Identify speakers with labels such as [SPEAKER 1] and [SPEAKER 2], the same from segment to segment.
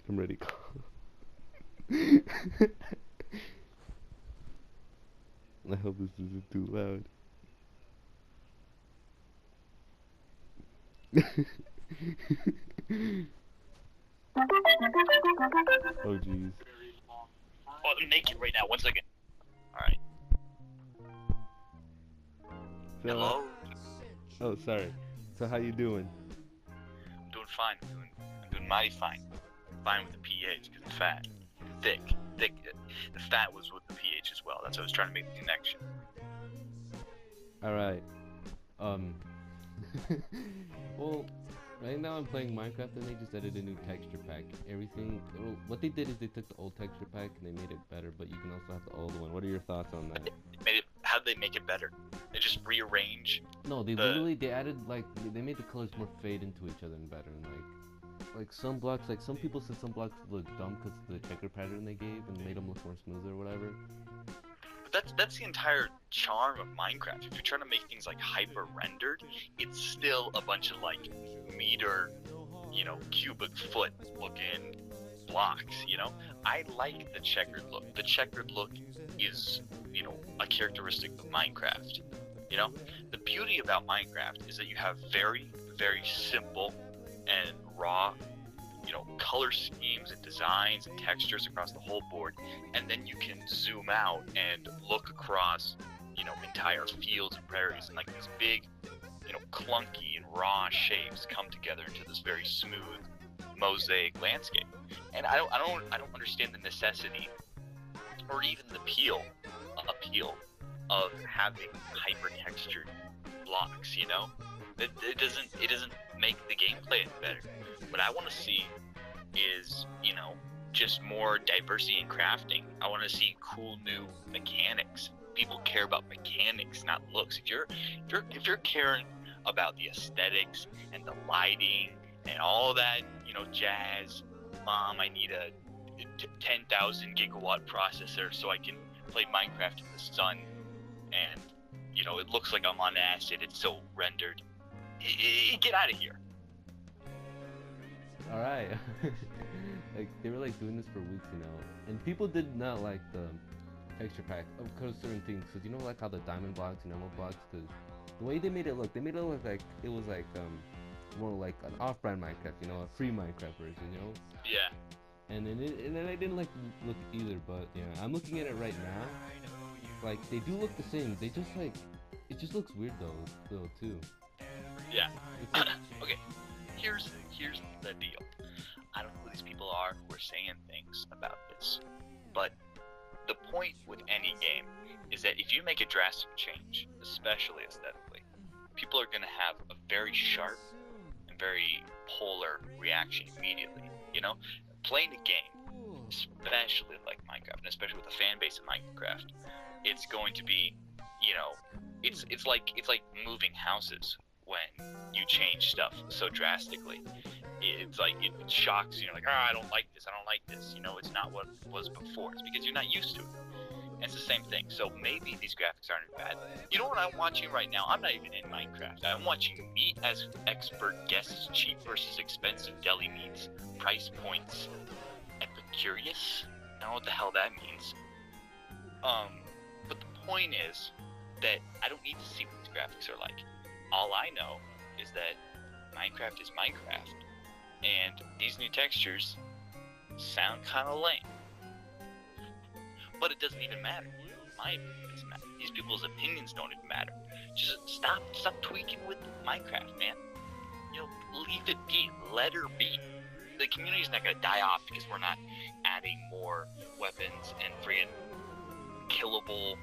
[SPEAKER 1] I'm ready. I hope this isn't too loud. Oh jeez.
[SPEAKER 2] Oh, I'm naked right now. 1 second. All right.
[SPEAKER 1] So,
[SPEAKER 2] Hello.
[SPEAKER 1] oh sorry. So how you doing?
[SPEAKER 2] I'm doing fine. I'm doing mighty fine. Fine with the pH because it's fat, thick, thick. The fat was with the pH as well. That's what I was trying to make the connection.
[SPEAKER 1] All right. Um. Well, right now I'm playing Minecraft and they just added a new texture pack. Everything. Well, what they did is they took the old texture pack and they made it better, but you can also have the old one. What are your thoughts on that?
[SPEAKER 2] How did they make it better? They just rearrange.
[SPEAKER 1] No, they added like they made the colors more fade into each other and better, and like some blocks, like some people said some blocks look dumb because the checker pattern they gave and made them look more smooth or whatever.
[SPEAKER 2] But that's the entire charm of Minecraft. If you're trying to make things like hyper rendered, it's still a bunch of like meter, cubic foot looking blocks. I like the checkered look. The checkered look is a characteristic of Minecraft. The beauty about Minecraft is that you have very, very simple and raw color schemes and designs and textures across the whole board, and then you can zoom out and look across entire fields and prairies, and like these big clunky and raw shapes come together into this very smooth mosaic landscape. And I don't understand the necessity or even the appeal of having hyper textured blocks. It doesn't make the gameplay any better. What I want to see is, just more diversity in crafting. I want to see cool new mechanics. People care about mechanics, not looks. If you're caring about the aesthetics and the lighting and all that, jazz, Mom, I need a 10,000 gigawatt processor so I can play Minecraft in the sun, and it looks like I'm on acid. It's so rendered. Get out of here.
[SPEAKER 1] All right. Like they were like doing this for weeks, and people did not like the texture pack because of certain things. Cause like how the diamond blocks and emerald blocks, cause the way they made it look like it was like more like an off-brand Minecraft, a free Minecraft version.
[SPEAKER 2] Yeah.
[SPEAKER 1] And then I didn't like look either, but yeah, I'm looking at it right now. Like they do look the same. They just like it just looks weird though too.
[SPEAKER 2] Yeah.
[SPEAKER 1] Like,
[SPEAKER 2] Okay. Here's the deal. I don't know who these people are who are saying things about this, but the point with any game is that if you make a drastic change, especially aesthetically, people are going to have a very sharp and very polar reaction immediately. Playing a game, especially like Minecraft, and especially with the fan base of Minecraft, it's going to be, it's like moving houses when you change stuff so drastically. It's like it shocks you. You're like, I don't like this. It's not what it was before. It's because you're not used to it. And it's the same thing. So maybe these graphics aren't bad. You know what I'm watching right now? I'm not even in Minecraft. I'm watching Meat as Expert guesses cheap versus expensive deli meats, price points, Epicurious. I don't know what the hell that means. But the point is that I don't need to see what these graphics are like. All I know is that Minecraft is Minecraft, and these new textures sound kind of lame. But it doesn't even matter. My opinion doesn't matter. These people's opinions don't even matter. Just stop tweaking with Minecraft, man. Leave it be. Let her be. The community's not gonna die off because we're not adding more weapons and friggin' killable,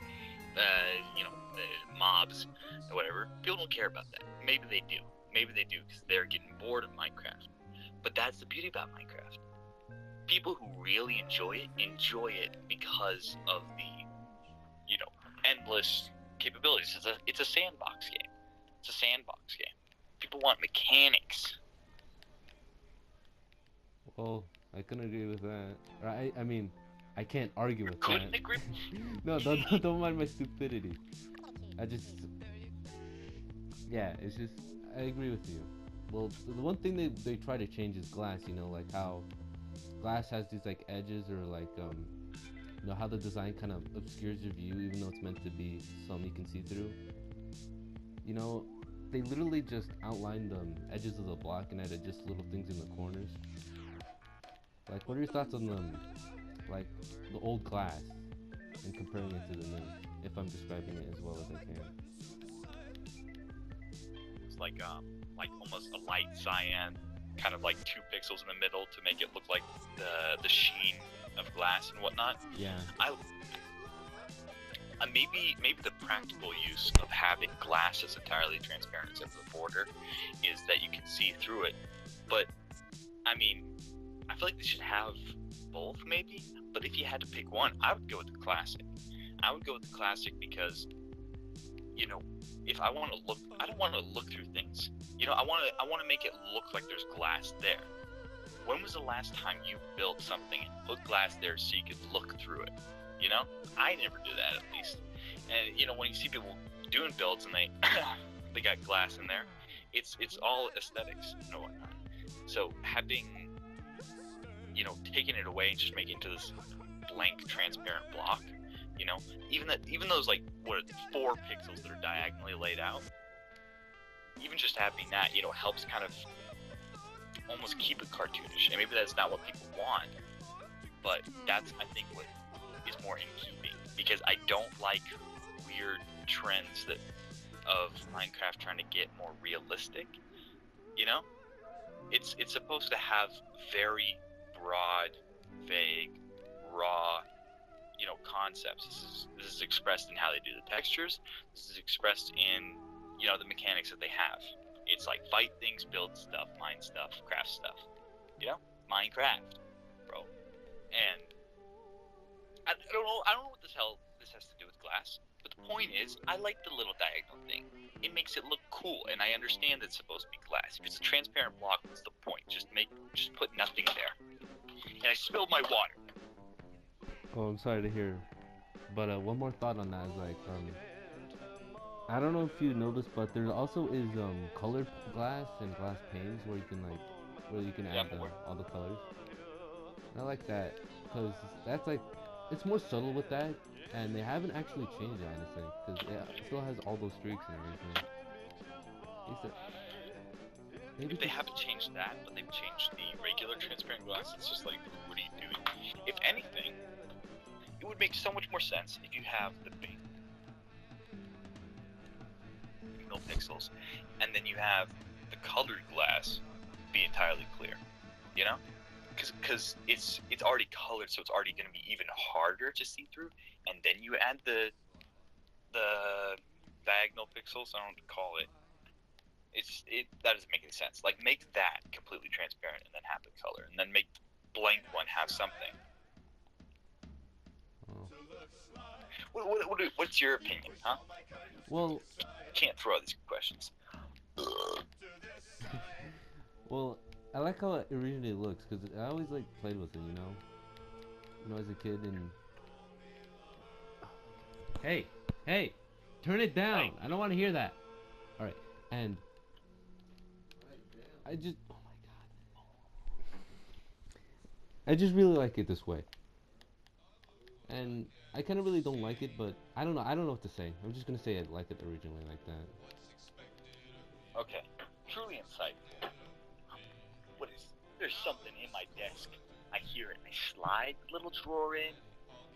[SPEAKER 2] mobs or whatever. People don't care about that. Maybe they do because they're getting bored of Minecraft. But that's the beauty about Minecraft. People who really enjoy it because of the, endless capabilities. It's a sandbox game. People want mechanics.
[SPEAKER 1] well, I can agree with that. I mean, I can't argue with
[SPEAKER 2] Couldn't
[SPEAKER 1] that.
[SPEAKER 2] agree.
[SPEAKER 1] No, don't mind my stupidity. I just, yeah, it's just, I agree with you. Well, the one thing they try to change is glass. You know, like how glass has these like edges or like you know how the design kind of obscures your view, even though it's meant to be something you can see through. You know, they literally just outlined the edges of the block and added just little things in the corners. Like, what are your thoughts on like the old glass and comparing it to the new? If I'm describing it as well as I can.
[SPEAKER 2] It's like almost a light cyan, kind of like 2 pixels in the middle to make it look like the sheen of glass and whatnot.
[SPEAKER 1] Yeah.
[SPEAKER 2] Maybe the practical use of having glass that's entirely transparent except for the border is that you can see through it. But I mean, I feel like they should have both maybe. But if you had to pick one, I would go with the classic. I would go with the classic because, you know, if I want to look, I don't want to look through things. You know, I want to make it look like there's glass there. When was the last time you built something and put glass there so you could look through it? You know, I never do that, at least. And you know, when you see people doing builds and they got glass in there, it's all aesthetics and whatnot. So having, you know, taking it away and just making it into this blank, transparent block, you know, even those like 4 pixels that are diagonally laid out, even just having that, you know, helps kind of almost keep it cartoonish. And maybe that's not what people want, but that's, I think, what is more in keeping, because I don't like weird trends of Minecraft trying to get more realistic. You know, it's supposed to have very broad, vague, raw, you know, concepts. This is expressed in how they do the textures. This is expressed in, you know, the mechanics that they have. It's like fight things, build stuff, mine stuff, craft stuff. You know, Minecraft, bro. And I don't know what this has to do with glass. But the point is, I like the little diagonal thing. It makes it look cool, and I understand it's supposed to be glass. If it's a transparent block, what's the point? Just put nothing there. And I spilled my water.
[SPEAKER 1] Oh, I'm sorry to hear. But one more thought on that is like, I don't know if you noticed, but there also is colored glass and glass panes where you can add all the colors. And I like that because that's like, it's more subtle with that, and they haven't actually changed it, honestly, because it still has all those streaks and everything.
[SPEAKER 2] Maybe they haven't changed that, but they've changed the regular transparent glass. It's just like, what are you doing? If anything, it would make so much more sense if you have the big pixels, and then you have the colored glass be entirely clear. You know? Because it's already colored, so it's already going to be even harder to see through. And then you add the diagonal pixels. I don't know what to call it. That doesn't make any sense. Like, make that completely transparent and then have the color, and then make the blank one have something. Oh. What's your opinion, huh?
[SPEAKER 1] Well,
[SPEAKER 2] can't throw out these questions.
[SPEAKER 1] Well, I like how it originally looks, because I always like played with it, you know, as a kid. And hey, turn it down. I don't want to hear that. All right, and oh my god, I just really like it this way. And I kind of really don't like it, but I don't know what to say. I'm just gonna say I like it originally like that.
[SPEAKER 2] Okay, truly insightful. There's something in my desk. I hear it. I slide the little drawer in.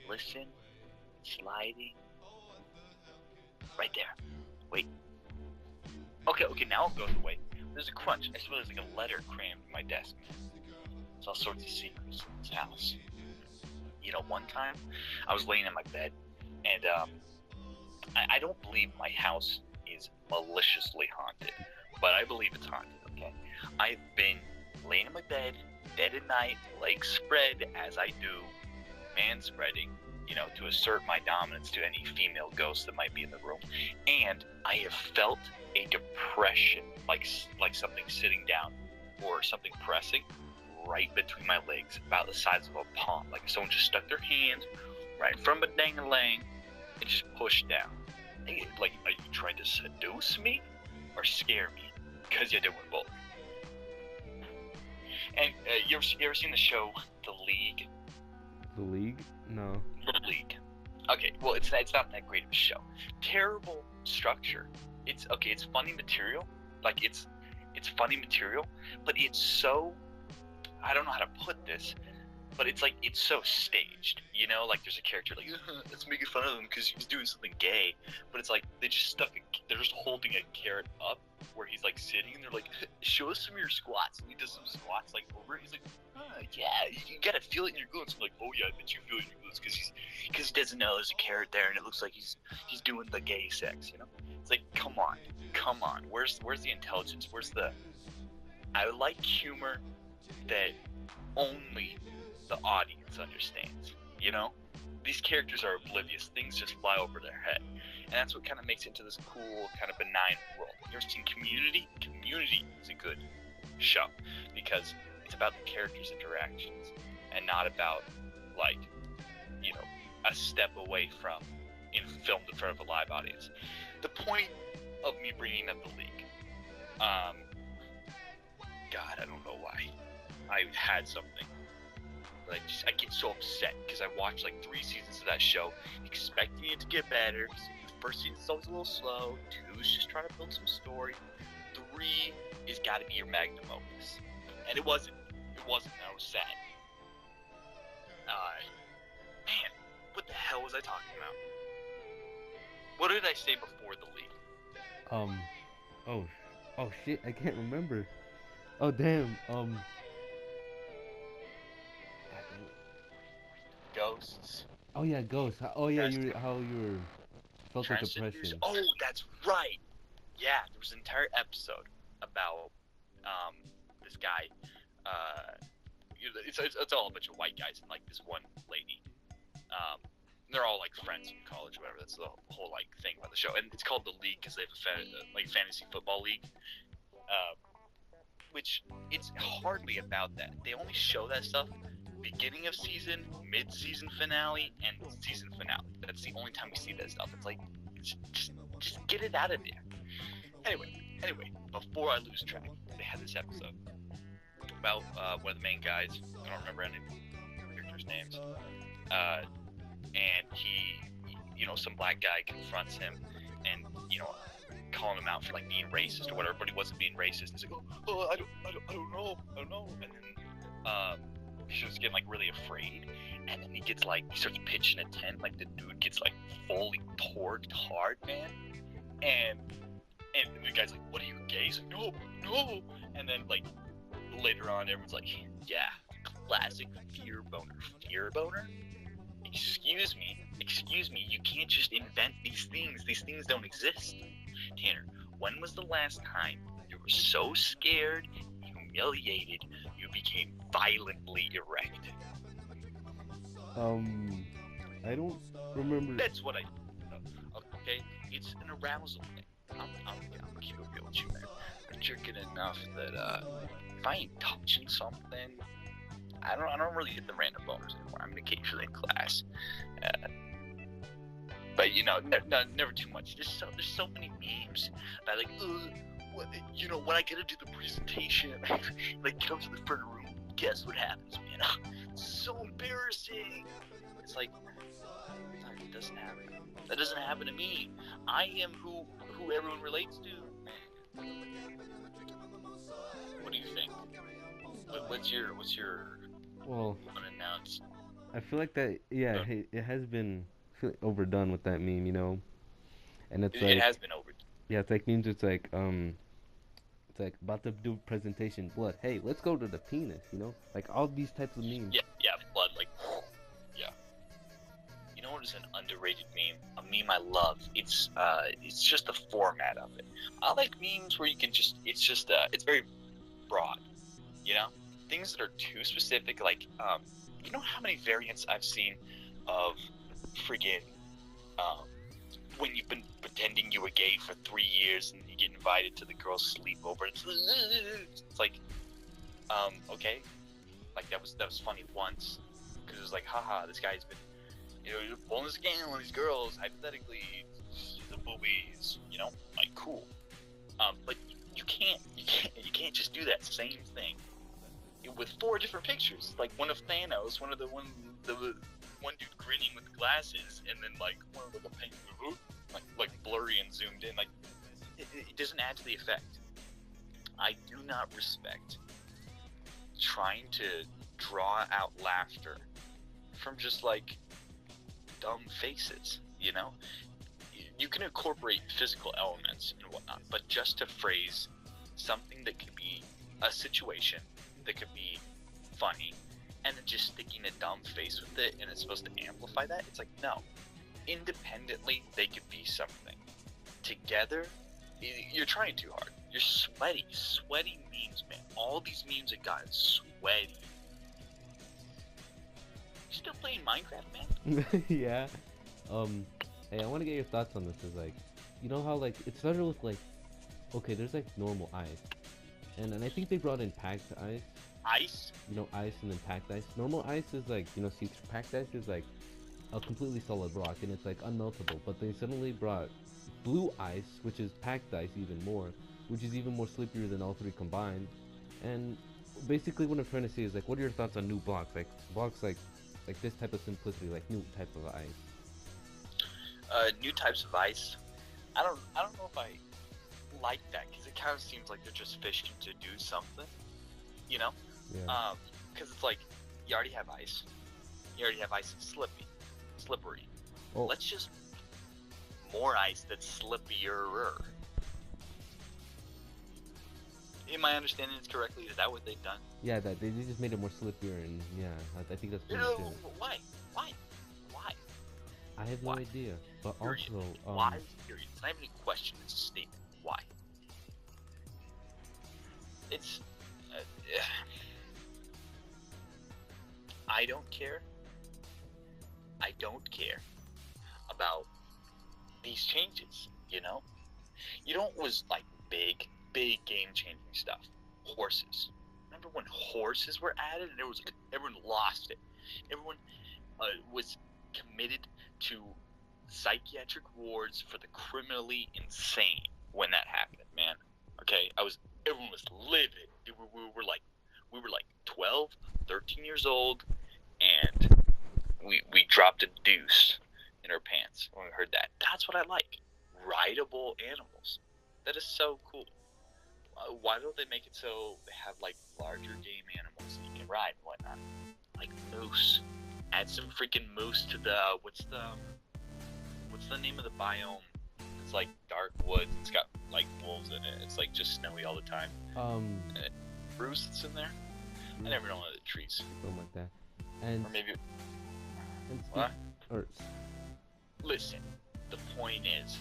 [SPEAKER 2] Listen. Sliding. Right there. Wait. Okay, now I'll go the way. There's a crunch. I swear there's like a letter crammed in my desk. There's all sorts of secrets in this house. You know, one time, I was laying in my bed, and I don't believe my house is maliciously haunted, but I believe it's haunted, okay? I've been laying in my bed, dead at night, legs spread as I do, man spreading, you know, to assert my dominance to any female ghost that might be in the room. And I have felt a depression, like something sitting down or something pressing right between my legs, about the size of a palm. Like if someone just stuck their hand right from a dang-a-lang and just pushed down. Like, are you trying to seduce me or scare me? Because you're doing both. And you ever seen the show The League?
[SPEAKER 1] The League? No.
[SPEAKER 2] The League. Okay, well, it's not that great of a show. Terrible structure. It's funny material. Like it's funny material, but it's so, I don't know how to put this, but it's like, it's so staged, you know? Like there's a character like, let's make fun of him because he's doing something gay, but it's like they're just holding a carrot up where he's like sitting, and they're like, show us some of your squats, and he does some squats like over it. He's like, yeah, you gotta feel it in your glutes. I'm like, oh yeah, I bet you feel it in your glutes because he doesn't know there's a carrot there and it looks like he's doing the gay sex, you know? It's like, come on, where's the intelligence? Where's the, I like humor that only the audience understands, you know? These characters are oblivious, things just fly over their head, and that's what kind of makes it into this cool, kind of benign world. You ever seen Community? Community is a good show, because it's about the characters' interactions, and not about, like, you know, a step away from filmed in front of a live audience. The point of me bringing up The League, God, I don't know why. I had something. But I get so upset because I watched like 3 seasons of that show, expecting it to get better. The first season's always a little slow. 2 is just trying to build some story. 3 is got to be your magnum opus, and it wasn't. It wasn't. I was sad. Man, what the hell was I talking about? What did I say before The League?
[SPEAKER 1] Oh shit, I can't remember. Oh damn.
[SPEAKER 2] Ghosts.
[SPEAKER 1] Oh yeah, ghosts. Oh yeah, how you were felt with depression.
[SPEAKER 2] Oh, that's right. Yeah, there was an entire episode about this guy. It's all a bunch of white guys and like this one lady. They're all like friends from college or whatever. That's the whole like thing about the show, and it's called The League because they have a fantasy football league. Which it's hardly about that. They only show that stuff beginning of season, mid-season finale, and season finale. That's the only time we see that stuff. It's like, just get it out of there. Anyway, before I lose track, they had this episode about one of the main guys. I don't remember any characters' names. And he, you know, some black guy confronts him, and you know, calling him out for like being racist or whatever, but he wasn't being racist. He's like, oh, I don't know, and then he's just getting like really afraid, and then he starts pitching a tent, like the dude gets like fully torqued hard, man, and the guy's like, what are you, gay? He's like, no, and then like later on, everyone's like, yeah, classic fear boner. Excuse me, you can't just invent these things don't exist. Tanner, when was the last time you were so scared, humiliated, you became violently erect?
[SPEAKER 1] I don't remember.
[SPEAKER 2] That's what I okay? It's an arousal thing. I'm gonna keep it real with you, man. I'm jerking enough that if I ain't touching something, I don't really get the random boners anymore. I'm occasionally in class, but you know, never too much. There's so many memes about like, you know, when I get to do the presentation, like come to the front of the room, guess what happens, man? It's so embarrassing. It's like, it doesn't happen. That doesn't happen to me. I am who everyone relates to. What do you think? What's your unannounced?
[SPEAKER 1] I feel like that. Yeah, it has been overdone with that meme, you know. And it
[SPEAKER 2] has been overdone.
[SPEAKER 1] Yeah, it's like memes. It's like about to do presentation. Blood. Hey, let's go to the penis. You know, like all these types of memes.
[SPEAKER 2] Yeah, blood. Like, yeah. You know what is an underrated meme? A meme I love. It's just the format of it. I like memes where you can it's very broad. You know, things that are too specific. Like, you know how many variants I've seen of friggin' when you've been pretending you were gay for 3 years and you get invited to the girl's sleepover. It's like, okay, Like that was funny once, because it was like, haha, this guy's been, you're pulling this game on these girls. Hypothetically, the boobies, like cool. But you can't just do that same thing with 4 different pictures. Like one of Thanos, one dude grinning with the glasses, and then like one of the penguin, like blurry and zoomed in. Like it doesn't add to the effect. I do not respect trying to draw out laughter from just like dumb faces. You can incorporate physical elements and whatnot, but just to phrase something that could be a situation that could be funny, and then just sticking a dumb face with it, and it's supposed to amplify that. It's like, no. Independently, they could be something. Together, you're trying too hard. You're sweaty memes, man. All these memes have gotten sweaty. You still playing Minecraft, man?
[SPEAKER 1] Yeah. Hey, I want to get your thoughts on this. Is like, you know how like it started with like, okay, there's like normal ice, and I think they brought in packed ice.
[SPEAKER 2] Ice?
[SPEAKER 1] Ice and then packed ice. Normal ice is like, see, packed ice is like a completely solid rock and it's like unmeltable. But they suddenly brought blue ice, which is packed ice even more, which is even more slipperier than all 3 combined. And basically, what I'm trying to say is like, what are your thoughts on new blocks? Like blocks like this type of simplicity, like new type of ice.
[SPEAKER 2] New types of ice. I don't know if I like that, because it kind of seems like they're just fishing to do something,
[SPEAKER 1] Yeah.
[SPEAKER 2] Because it's like, you already have ice. You already have ice that's slippery.
[SPEAKER 1] Oh.
[SPEAKER 2] Let's just more ice that's slippier. Am I understanding this correctly? Is that what they've done?
[SPEAKER 1] Yeah, that they just made it more slippier, and yeah, I think that's pretty good.
[SPEAKER 2] Why?
[SPEAKER 1] I have no idea, but
[SPEAKER 2] Period.
[SPEAKER 1] also,
[SPEAKER 2] why? Period. It's not even a question. It's a statement. Why? It's. I don't care. I don't care about these changes. You know what was like big game-changing stuff? Horses. Remember when horses were added, and it was like everyone lost it. Everyone was committed to psychiatric wards for the criminally insane when that happened, man. Okay, everyone was livid. We were like 12, 13 years old, and we dropped a deuce in our pants when we heard that. That's what I like. Rideable animals. That is so cool. Why don't they make it so they have like larger game animals that you can ride and whatnot? Like moose. Add some freaking moose to the what's the name of the biome? It's like dark woods. It's got like wolves in it. It's like just snowy all the time. Spruce that's in there. I never know one of the trees.
[SPEAKER 1] Something like that. And
[SPEAKER 2] or maybe.
[SPEAKER 1] And
[SPEAKER 2] What?
[SPEAKER 1] Or
[SPEAKER 2] Listen, the point is,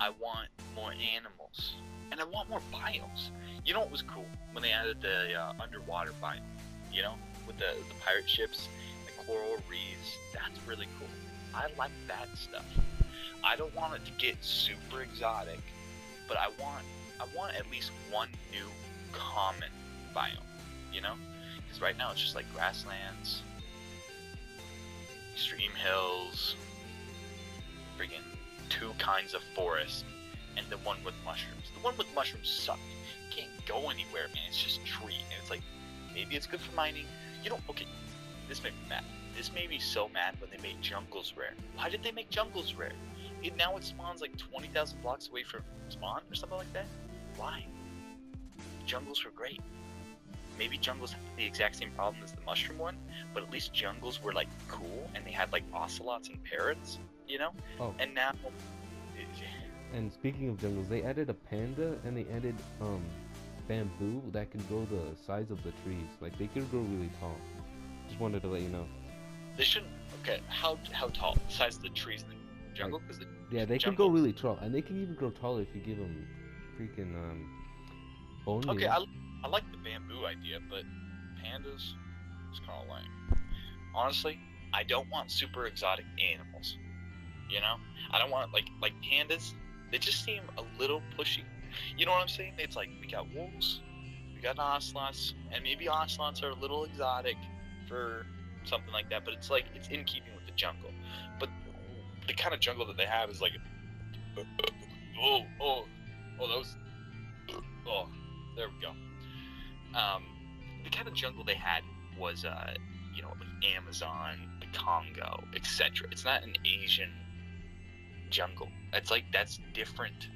[SPEAKER 2] I want more animals, and I want more biomes. You know what was cool when they added the underwater biome? With the pirate ships. Coral reefs, that's really cool. I like that stuff. I don't want it to get super exotic, but I want at least one new common biome, because right now it's just like grasslands, extreme hills, freaking 2 kinds of forest, and the one with mushrooms. The one with mushrooms sucked. You can't go anywhere, man. It's just tree, and it's like, maybe it's good for mining. Okay, this made me mad. This made me so mad when they made jungles rare. Why did they make jungles rare? Now it spawns like 20,000 blocks away from spawn or something like that? Why? Jungles were great. Maybe jungles had the exact same problem as the mushroom one, but at least jungles were like cool, and they had like ocelots and parrots,
[SPEAKER 1] Oh.
[SPEAKER 2] And now...
[SPEAKER 1] And speaking of jungles, they added a panda, and they added bamboo that can grow the size of the trees. Like, they could grow really tall. Just wanted to let you know.
[SPEAKER 2] They shouldn't... Okay, how tall? The size of the trees in the jungle? Cause
[SPEAKER 1] yeah, they can go really tall, and they can even grow taller if you give them freaking bone meal.
[SPEAKER 2] Okay, I like the bamboo idea, but pandas, it's kind of lame. Honestly, I don't want super exotic animals. I don't want like pandas. They just seem a little pushy. You know what I'm saying? It's like we got wolves, we We got ocelots, and maybe ocelots are a little exotic for something like that, but it's like it's in keeping with the jungle. But the kind of jungle that they have is like, oh, that was, oh, there we go. The kind of jungle they had was, you know, like Amazon, the Congo, etc. It's not an Asian jungle. It's like that's different.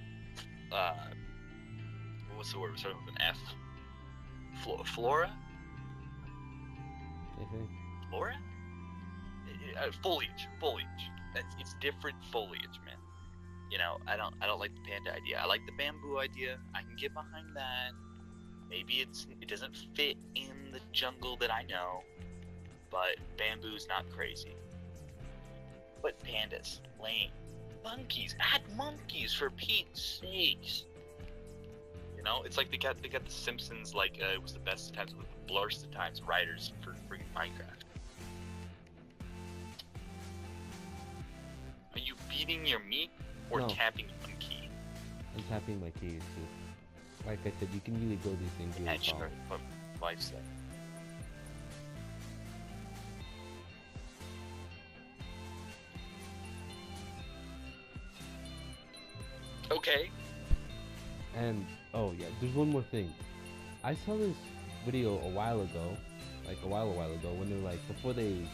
[SPEAKER 2] What's the word? Starting with an F. Flora? Flora? Foliage. It's different foliage, man. You know, I don't like the panda idea. I like the bamboo idea. I can get behind that. Maybe it doesn't fit in the jungle that I know, but bamboo's not crazy. But pandas, lame. Monkeys, add monkeys for Pete's sakes. You know, it's like they got the Simpsons, like it was the best of times with the blurst of times writers for freaking Minecraft. Are you beating your meat or
[SPEAKER 1] No.
[SPEAKER 2] tapping one key?
[SPEAKER 1] I'm tapping my keys. Like I said, you can really build these things really
[SPEAKER 2] That's
[SPEAKER 1] tall.
[SPEAKER 2] what life said. Okay.
[SPEAKER 1] And oh yeah, there's one more thing. I saw this video a while ago, when they were like, before they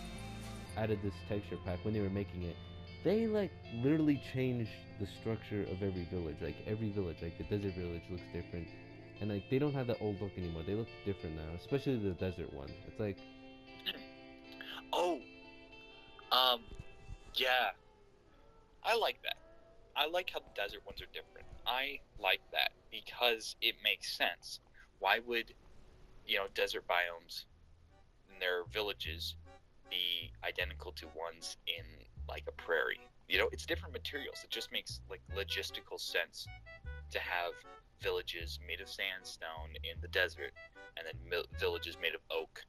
[SPEAKER 1] added this texture pack, when they were making it, they like literally changed the structure of every village. Like every village, like the desert village looks different, and like they don't have that old look anymore. They look different now, especially the desert one. It's like,
[SPEAKER 2] Oh, yeah. I like that. I like how the desert ones are different. I like that because it makes sense. Why would, you know, desert biomes and their villages be identical to ones in like a prairie? You know, it's different materials. It just makes like logistical sense to have villages made of sandstone in the desert and then villages made of oak,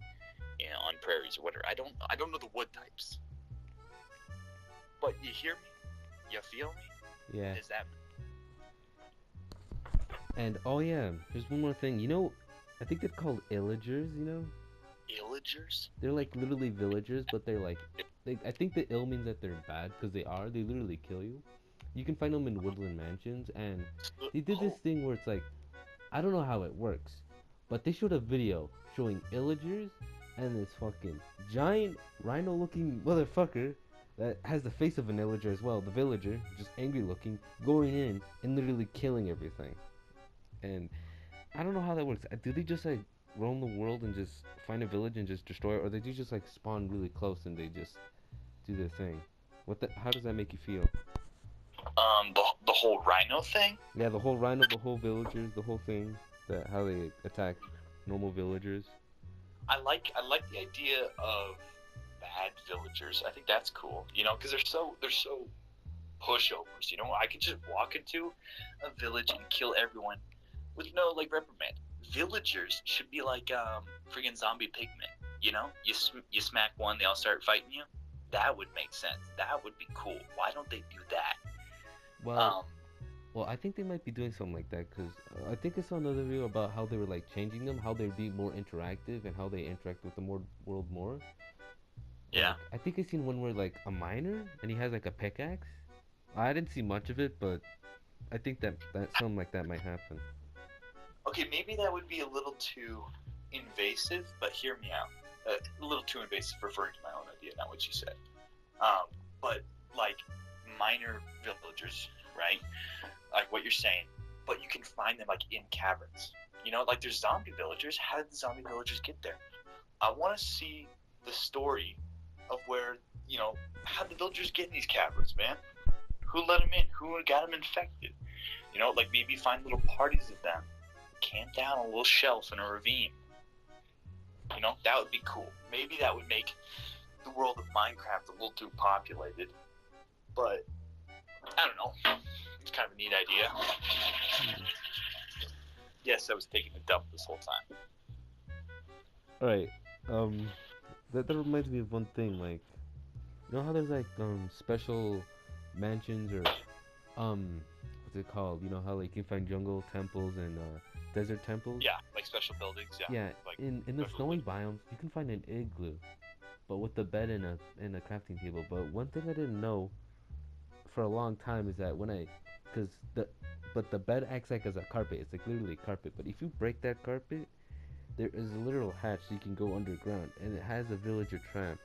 [SPEAKER 2] you know, on prairies or whatever. I don't know the wood types. But you hear me? You feel me?
[SPEAKER 1] yeah.
[SPEAKER 2] Is that
[SPEAKER 1] And oh yeah, there's one more thing. You know, I think they're called illagers. You know,
[SPEAKER 2] villagers?
[SPEAKER 1] they're like literally villagers, but they're like, I think the ill means that they're bad because they are. They literally kill you. You can find them in woodland mansions, and they did this thing where it's like, I don't know how it works, but they showed a video showing illagers and this fucking giant rhino-looking motherfucker that has the face of an illager as well. The villager, just angry looking, going in and literally killing everything. And I don't know how that works. Do they just like roam the world and just find a village and just destroy it, or they do just like spawn really close and they just do their thing? How does that make you feel?
[SPEAKER 2] The whole rhino thing?
[SPEAKER 1] Yeah, the whole rhino, the whole villagers, the whole thing, how they attack normal villagers.
[SPEAKER 2] I like the idea of bad villagers. I think that's cool. You know, because they're so pushovers. You know, I could just walk into a village and kill everyone with no like reprimand. Villagers should be like freaking zombie pigmen. You know, you smack one, they all start fighting you. That would make sense. That would be cool. Why don't they do that?
[SPEAKER 1] Well, I think they might be doing something like that because I think I saw another video about how they were like changing them, how they'd be more interactive and how they interact with the world more.
[SPEAKER 2] Yeah.
[SPEAKER 1] Like, I think I seen one where like a miner and he has like a pickaxe. I didn't see much of it, but I think that something like that might happen.
[SPEAKER 2] Okay, maybe that would be a little too invasive, but hear me out. A little too invasive, referring to my own idea, not what you said. But like minor villagers, right? Like what you're saying, but you can find them like in caverns. You know, like there's zombie villagers. How did the zombie villagers get there? I want to see the story of where, you know, how the villagers get in these caverns, man. Who let them in? Who got them infected? You know, like maybe find little parties of them camped down on a little shelf in a ravine. You know, that would be cool. Maybe that would make the world of Minecraft a little too populated. But, I don't know. It's kind of a neat idea. Yes, I was taking a dump this whole time.
[SPEAKER 1] Alright, that reminds me of one thing, like, you know how there's like, special mansions or, what's it called? You know how like you can find jungle temples and, desert temples.
[SPEAKER 2] Yeah, like special buildings. Yeah.
[SPEAKER 1] Yeah,
[SPEAKER 2] Like
[SPEAKER 1] in the
[SPEAKER 2] special
[SPEAKER 1] snowy
[SPEAKER 2] buildings.
[SPEAKER 1] biomes, you can find an igloo, but with the bed and a crafting table. But one thing I didn't know for a long time is that when I, cause the, but the bed acts like as a carpet. It's like literally carpet. But if you break that carpet, there is a literal hatch so you can go underground, and it has a villager trapped,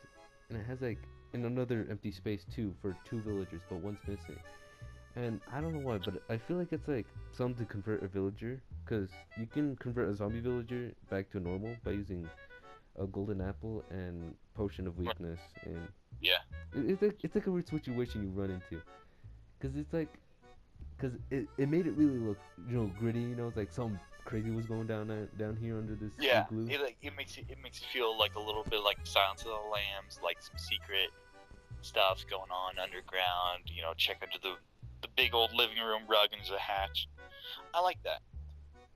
[SPEAKER 1] and it has like in another empty space too for two villagers, but one's missing. And I don't know why, but I feel like it's like something to convert a villager, cause you can convert a zombie villager back to normal by using a golden apple and potion of
[SPEAKER 2] Right.
[SPEAKER 1] weakness, and
[SPEAKER 2] Yeah.
[SPEAKER 1] it's like a weird situation you run into, cause it's like, cause it made it really look gritty, it's like something crazy was going down here under this
[SPEAKER 2] Yeah.
[SPEAKER 1] igloo.
[SPEAKER 2] It makes you feel like a little bit like Silence of the Lambs, like some secret stuff going on underground. Check under the big old living room rug and there's a hatch. I like that.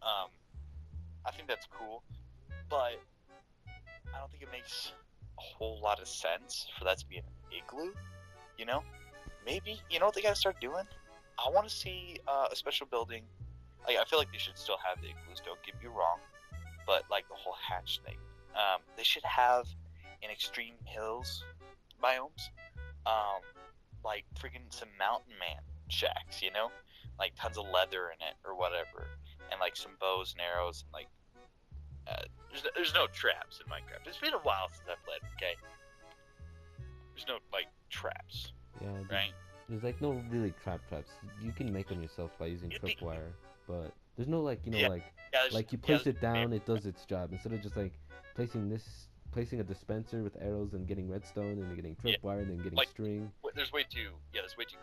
[SPEAKER 2] I think that's cool, but I don't think it makes a whole lot of sense for that to be an igloo. You know, maybe what they gotta start doing. I want to see a special building. Like I feel like they should still have the igloos. Don't get me wrong, but like the whole hatch thing, they should have in extreme hills biomes, like freaking some mountain man shacks. Like tons of leather in it or whatever, and like some bows and arrows and like. There's no traps in Minecraft. It's been a while since I played. Okay, there's no like traps,
[SPEAKER 1] Yeah,
[SPEAKER 2] right?
[SPEAKER 1] there's like no really traps. You can make them yourself by using
[SPEAKER 2] It'd be-
[SPEAKER 1] tripwire, but there's no like
[SPEAKER 2] Yeah.
[SPEAKER 1] like
[SPEAKER 2] Yeah, there's-
[SPEAKER 1] like you
[SPEAKER 2] yeah,
[SPEAKER 1] place
[SPEAKER 2] there's-
[SPEAKER 1] it down, it does its job instead of just like placing a dispenser with arrows and getting redstone and then getting
[SPEAKER 2] Yeah.
[SPEAKER 1] tripwire and then getting
[SPEAKER 2] Like-
[SPEAKER 1] string.
[SPEAKER 2] There's way too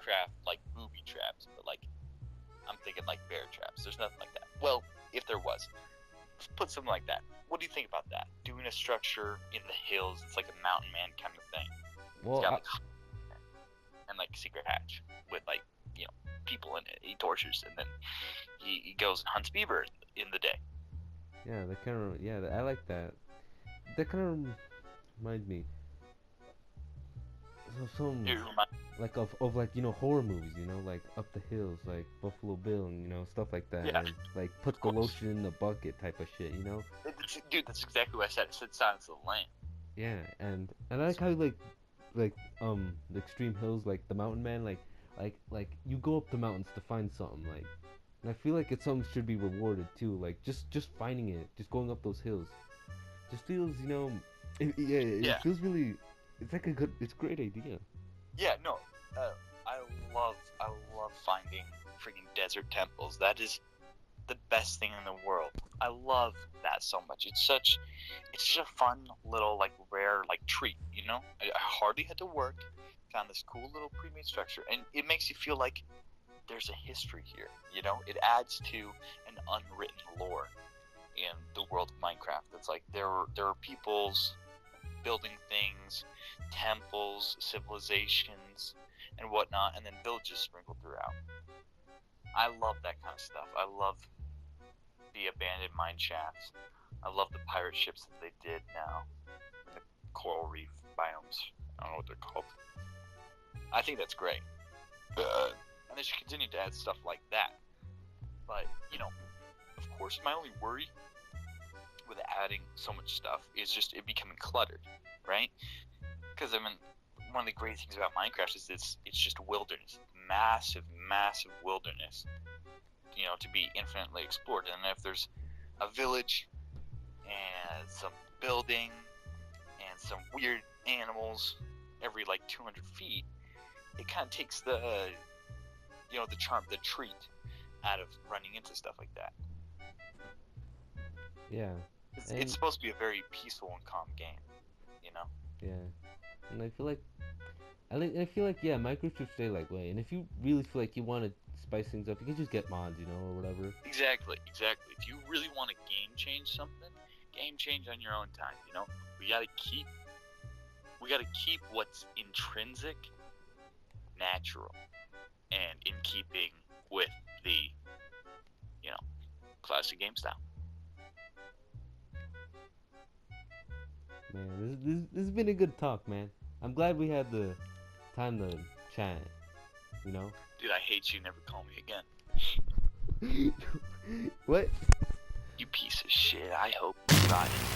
[SPEAKER 2] craft like booby traps, but like I'm thinking like bear traps. There's nothing like that. Well, if there was, let's put something like that. What do you think about that? Doing a structure in the hills, it's like a mountain man kind of thing.
[SPEAKER 1] Well,
[SPEAKER 2] It's got like and like secret hatch with like people in it. He tortures and then he goes and hunts beaver in the day.
[SPEAKER 1] yeah, I like that. That kind of reminds me of some
[SPEAKER 2] It remind-
[SPEAKER 1] like of like horror movies, like Up the Hills, like Buffalo Bill, and stuff like that.
[SPEAKER 2] Yeah,
[SPEAKER 1] And like put the
[SPEAKER 2] course.
[SPEAKER 1] lotion in the bucket type of shit.
[SPEAKER 2] Dude, that's exactly what I said. I said Silence of the Lambs.
[SPEAKER 1] Yeah, and I like how like the extreme hills, like the mountain man, like you go up the mountains to find something, like, and I feel like it's something should be rewarded too, like just finding it, just going up those hills, just feels it feels really, it's like it's a great idea.
[SPEAKER 2] Yeah, no, I love finding freaking desert temples. That is the best thing in the world. I love that so much. It's such a fun little like rare like treat. I hardly had to work. Found this cool little pre-made structure, and it makes you feel like there's a history here. It adds to an unwritten lore in the world of Minecraft. It's like there are peoples building things, temples, civilizations, and whatnot, and then villages sprinkled throughout. I love that kind of stuff. I love the abandoned mine shafts. I love the pirate ships that they did now. And the coral reef biomes. I don't know what they're called. I think that's great. And they should continue to add stuff like that. But, of course, my only worry with adding so much stuff is just it becoming cluttered, right? Because one of the great things about Minecraft is it's just wilderness, massive wilderness, to be infinitely explored. And if there's a village and some building and some weird animals every like 200 feet, it kind of takes the charm, the treat out of running into stuff like that.
[SPEAKER 1] Yeah,
[SPEAKER 2] It's supposed to be a very peaceful and calm game,
[SPEAKER 1] yeah, and I feel like yeah, Minecraft should stay like way. And if you really feel like you want to spice things up, you can just get mods, or whatever.
[SPEAKER 2] Exactly. If you really want to game change something, game change on your own time. We gotta keep what's intrinsic natural and in keeping with the classic game style.
[SPEAKER 1] Man, this has been a good talk, man. I'm glad we had the time to chat.
[SPEAKER 2] Dude, I hate you. Never call me again.
[SPEAKER 1] What?
[SPEAKER 2] You piece of shit. I hope you got it.